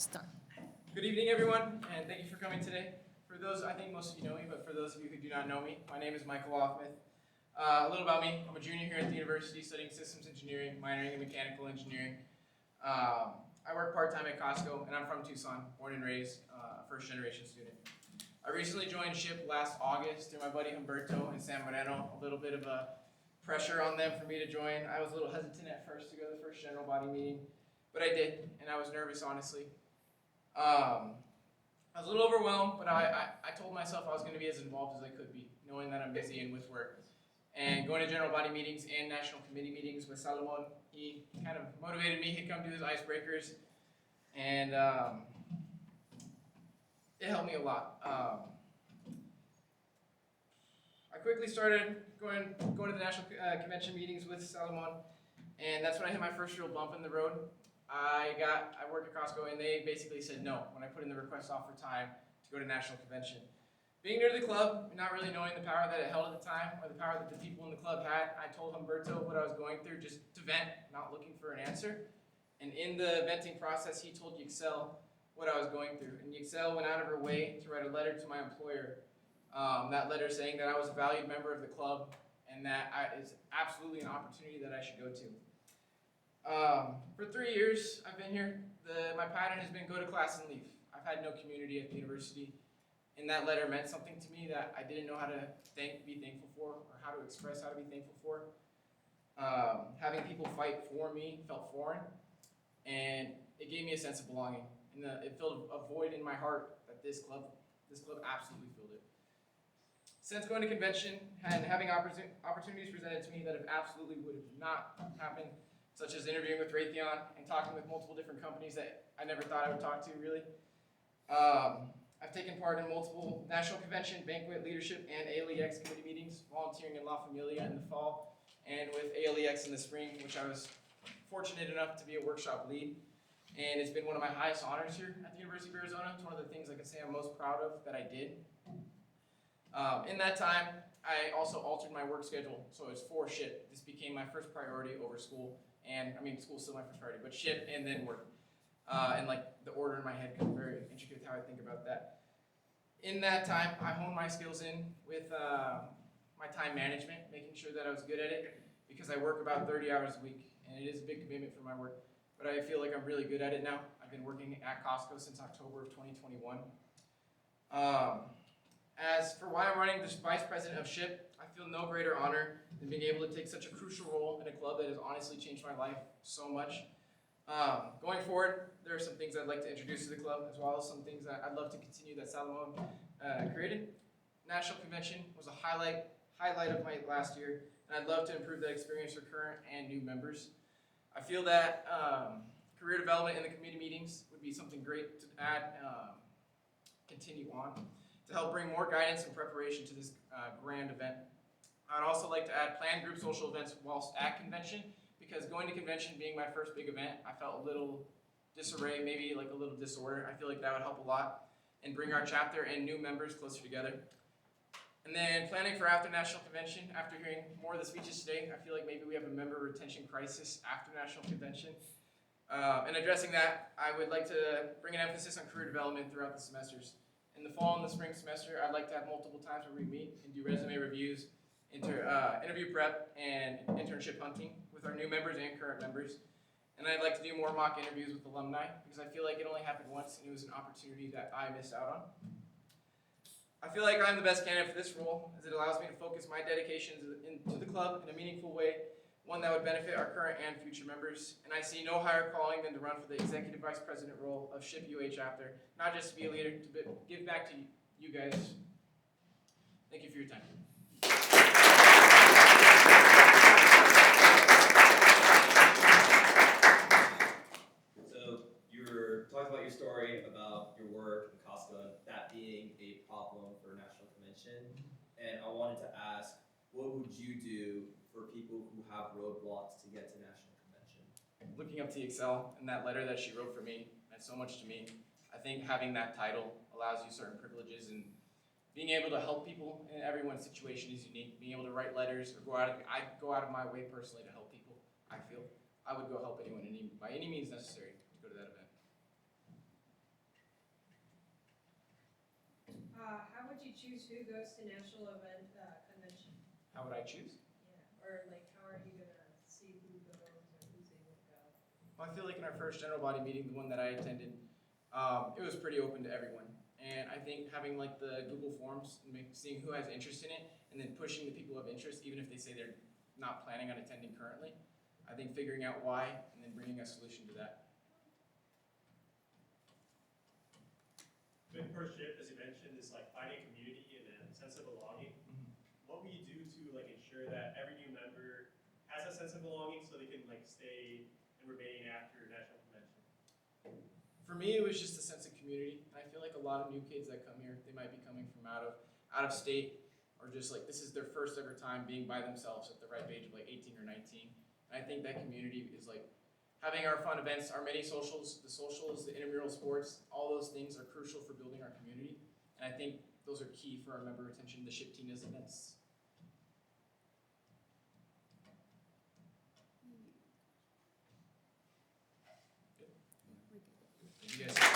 Start. Good evening, everyone, and thank you for coming today. For those, I think most of you know me, but for those of you who do not know me, my name is Michael Aufmuth. A little about me: I'm a junior here at the university studying systems engineering, minoring in mechanical engineering. I work part-time at Costco, and I'm from Tucson, born and raised, a first-generation student. I recently joined SHPE last August through my buddy Humberto and San Moreno. A little bit of a pressure on them for me to join. I was a little hesitant at first to go to the first general body meeting, but I did, and I was nervous, honestly. I was a little overwhelmed, but I told myself I was going to be as involved as I could be, knowing that I'm busy and with work. And going to general body meetings and national committee meetings with Salomon, he kind of motivated me. He'd come do his icebreakers, and it helped me a lot. I quickly started going to the national convention meetings with Salomon, and that's when I hit my first real bump in the road. I work at Costco, and they basically said no when I put in the request off for time to go to national convention. Being new to the club, and not really knowing the power that it held at the time, or the power that the people in the club had, I told Humberto what I was going through just to vent, not looking for an answer. And in the venting process, he told Excel what I was going through. And Excel went out of her way to write a letter to my employer. That letter saying that I was a valued member of the club, and that is absolutely an opportunity that I should go to. For 3 years I've been here, my pattern has been go to class and leave. I've had no community at the university, and that letter meant something to me that I didn't know how to be thankful for, or how to express how to be thankful for. Having people fight for me felt foreign, and it gave me a sense of belonging, and it filled a void in my heart that this club absolutely filled it. Since going to convention and having opportunities presented to me that have absolutely would not happen, such as interviewing with Raytheon and talking with multiple different companies that I never thought I would talk to, really. I've taken part in multiple national convention, banquet, leadership, and ALEX committee meetings, volunteering in La Familia in the fall, and with ALEX in the spring, which I was fortunate enough to be a workshop lead. And it's been one of my highest honors here at the University of Arizona. It's one of the things I can say I'm most proud of that I did. In that time, I also altered my work schedule, so it's for SHPE. This became my first priority over school. And I mean, school's still my first priority, but SHPE and then work. And like the order in my head becomes very intricate how I think about that. In that time, I honed my skills in with my time management, making sure that I was good at it, because I work about 30 hours a week, and it is a big commitment for my work. But I feel like I'm really good at it now. I've been working at Costco since October of 2021. As for why I'm running as vice president of SHPE, I feel no greater honor than being able to take such a crucial role in a club that has honestly changed my life so much. Going forward, there are some things I'd like to introduce to the club, as well as some things that I'd love to continue that Salomon created. National convention was a highlight of my last year, and I'd love to improve that experience for current and new members. I feel that career development in the committee meetings would be something great to add, continue on, to help bring more guidance and preparation to this grand event. I'd also like to add planned group social events whilst at convention, because going to convention being my first big event, I felt a little disarray, maybe like a little disorder. I feel like that would help a lot and bring our chapter and new members closer together. And then planning for after national convention, after hearing more of the speeches today, I feel like maybe we have a member retention crisis after national convention. And addressing that, I would like to bring an emphasis on career development throughout the semesters. In the fall and the spring semester, I'd like to have multiple times where we meet and do resume reviews, interview prep, and internship hunting with our new members and current members. And I'd like to do more mock interviews with alumni, because I feel like it only happened once and it was an opportunity that I missed out on. I feel like I'm the best candidate for this role, as it allows me to focus my dedications into the club in a meaningful way, one that would benefit our current and future members. And I see no higher calling than to run for the executive vice president role of SHPE UA chapter, not just to be a leader, to give back to you guys. Thank you for your time. So you were talking about your story about your work in Costco, that being a problem for national convention, and I wanted to ask, what would you do for people who have roadblocks to get to national convention? Looking up to Excel and that letter that she wrote for me meant so much to me. I think having that title allows you certain privileges, and being able to help people in everyone's situation is unique. Being able to write letters or I go out of my way personally to help people. I feel I would go help anyone by any means necessary to go to that event. How would you choose who goes to national event convention? How would I choose? Yeah, or like how are you gonna see who goes or who's able to go? Well, I feel like in our first general body meeting, the one that I attended, it was pretty open to everyone. And I think having like the Google Forms, and seeing who has interest in it, and then pushing the people of interest, even if they say they're not planning on attending currently. I think figuring out why and then bringing a solution to that. Mentorship, as you mentioned, is like finding community and a sense of belonging. What will you do to like ensure that every new member has a sense of belonging so they can like stay and remain after national convention? For me, it was just a sense of community. I feel like a lot of new kids that come here, they might be coming from out of state, or just like this is their first ever time being by themselves at the ripe age of like 18 or 19. And I think that community is like having our fun events, our mini socials, the intramural sports, all those things are crucial for building our community. And I think those are key for our member retention, the SHPE events. Good. You guys.